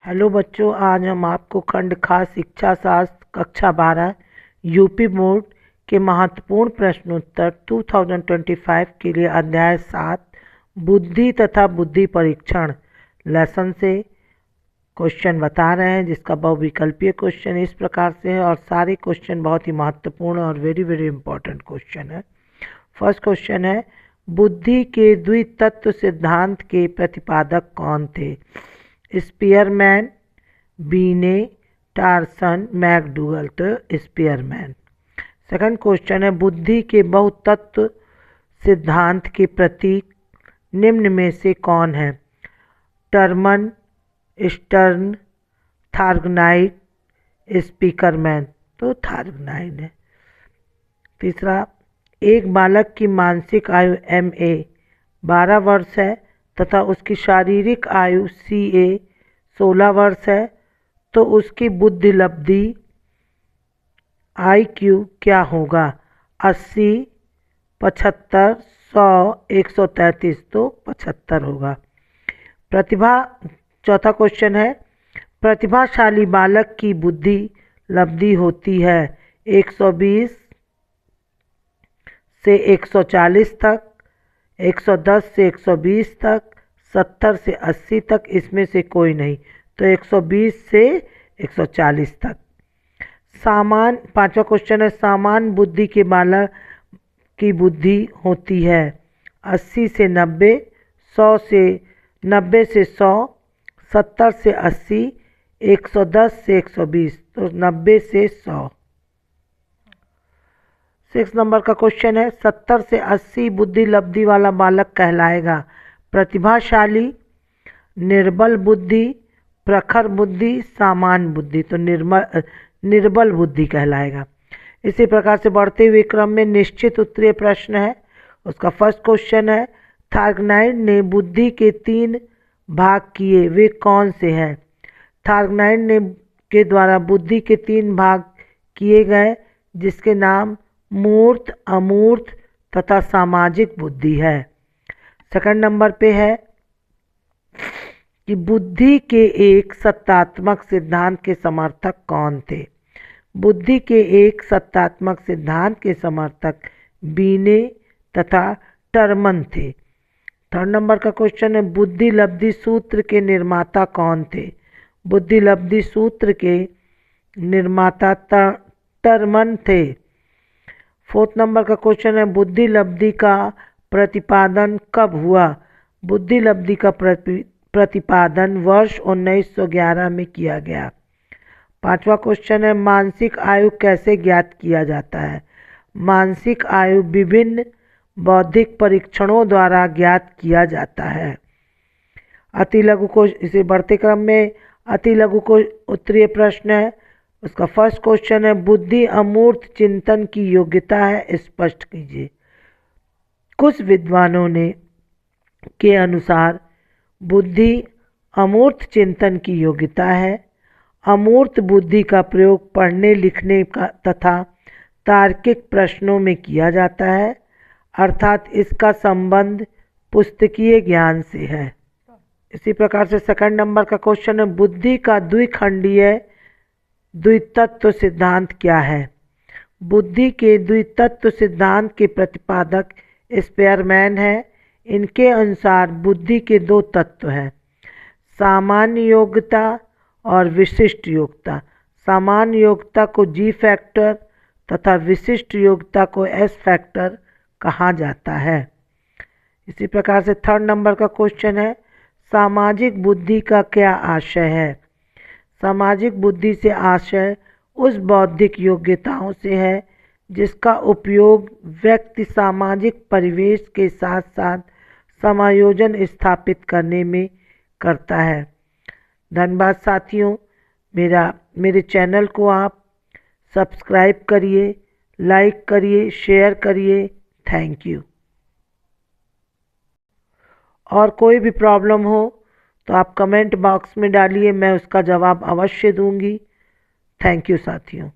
Hello बच्चों, आज हम आपको खंड खास शिक्षा शास्त्र कक्षा 12 यूपी बोर्ड के महत्वपूर्ण प्रश्नोत्तर 2025 के लिए अध्याय 7 बुद्धि तथा बुद्धि परीक्षण लेसन से क्वेश्चन बता रहे हैं, जिसका बहुविकल्पीय क्वेश्चन इस प्रकार से है और सारे क्वेश्चन बहुत ही महत्वपूर्ण और वेरी वेरी इंपॉर्टेंट क्वेश्चन है। फर्स्ट क्वेश्चन है, बुद्धि के द्वितत्व सिद्धांत के प्रतिपादक कौन थे? स्पीयरमैन, बीने, टार्सन, मैकडूगल। तो स्पीयरमैन। सेकंड क्वेश्चन है, बुद्धि के बहुतत्व सिद्धांत के प्रतीक निम्न में से कौन है? Terman, Stern, Thorndike, Spearman. तो थार्गनाइट है। तीसरा, एक बालक की मानसिक आयु MA 12 वर्ष है तथा उसकी शारीरिक आयु CA 16 वर्ष है, तो उसकी बुद्धि लब्धि IQ क्या होगा? 80, 75, 100, 133। तो 75 होगा। चौथा क्वेश्चन है, प्रतिभाशाली बालक की बुद्धि लब्धि होती है 120 से 140 तक, 110 से 120 तक, 70 से 80 तक, इसमें से कोई नहीं। तो 120 से 140 तक। पांचवा क्वेश्चन है, सामान्य बुद्धि के बालक की बुद्धि होती है 80 से 90, 100 से 90 से 100, 70 से 80, 110 से 120। तो 90 से 100। 6 नंबर का क्वेश्चन है, 70 से 80 बुद्धि लब्धि वाला बालक कहलाएगा प्रतिभाशाली, निर्बल बुद्धि, प्रखर बुद्धि, सामान्य बुद्धि। तो निर्बल बुद्धि कहलाएगा। इसी प्रकार से बढ़ते हुए क्रम में निश्चित उत्तरीय प्रश्न है। उसका फर्स्ट क्वेश्चन है, थार्गनाइट ने बुद्धि के 3 भाग किए, वे कौन से हैं? थार्गनाइट ने के द्वारा बुद्धि के 3 भाग किए गए, जिसके नाम मूर्त, अमूर्त तथा सामाजिक बुद्धि है। सेकंड नंबर पे है कि बुद्धि के एक सत्तात्मक सिद्धांत के समर्थक कौन थे? बुद्धि के एक सत्तात्मक सिद्धांत के समर्थक बीने तथा टर्मन थे। थर्ड नंबर का क्वेश्चन है, बुद्धि लब्धि सूत्र के निर्माता कौन थे? बुद्धि लब्धि सूत्र के निर्माता टर्मन थे। फोर्थ नंबर का क्वेश्चन है, बुद्धि लब्धि का प्रतिपादन कब हुआ? बुद्धि लब्धि का प्रतिपादन वर्ष 1911 में किया गया। पांचवा क्वेश्चन है, मानसिक आयु कैसे ज्ञात किया जाता है? मानसिक आयु विभिन्न बौद्धिक परीक्षणों द्वारा ज्ञात किया जाता है। अति लघु को इसे बढ़ते क्रम में अति लघु को उत्तरीय प्रश्न है। उसका फर्स्ट क्वेश्चन है, बुद्धि अमूर्त चिंतन की योग्यता है, स्पष्ट कीजिए। कुछ विद्वानों ने के अनुसार बुद्धि अमूर्त चिंतन की योग्यता है। अमूर्त बुद्धि का प्रयोग पढ़ने लिखने का तथा तार्किक प्रश्नों में किया जाता है, अर्थात इसका संबंध पुस्तकीय ज्ञान से है। इसी प्रकार से सेकंड नंबर का क्वेश्चन है, बुद्धि का द्विखंडीय द्वितत्व सिद्धांत क्या है? बुद्धि के द्वितत्व सिद्धांत के प्रतिपादक स्पीयरमैन है। इनके अनुसार बुद्धि के 2 तत्व हैं, सामान्य योग्यता और विशिष्ट योग्यता। सामान्य योग्यता को G फैक्टर तथा विशिष्ट योग्यता को S फैक्टर कहा जाता है। इसी प्रकार से थर्ड नंबर का क्वेश्चन है, सामाजिक बुद्धि का क्या आशय है? सामाजिक बुद्धि से आशय उस बौद्धिक योग्यताओं से है जिसका उपयोग व्यक्ति सामाजिक परिवेश के साथ साथ समायोजन स्थापित करने में करता है। धन्यवाद साथियों। मेरे चैनल को आप सब्सक्राइब करिए, लाइक करिए, शेयर करिए। Thank you. और कोई भी प्रॉब्लम हो तो आप कमेंट बॉक्स में डालिए, मैं उसका जवाब अवश्य दूंगी। थैंक यू साथियों।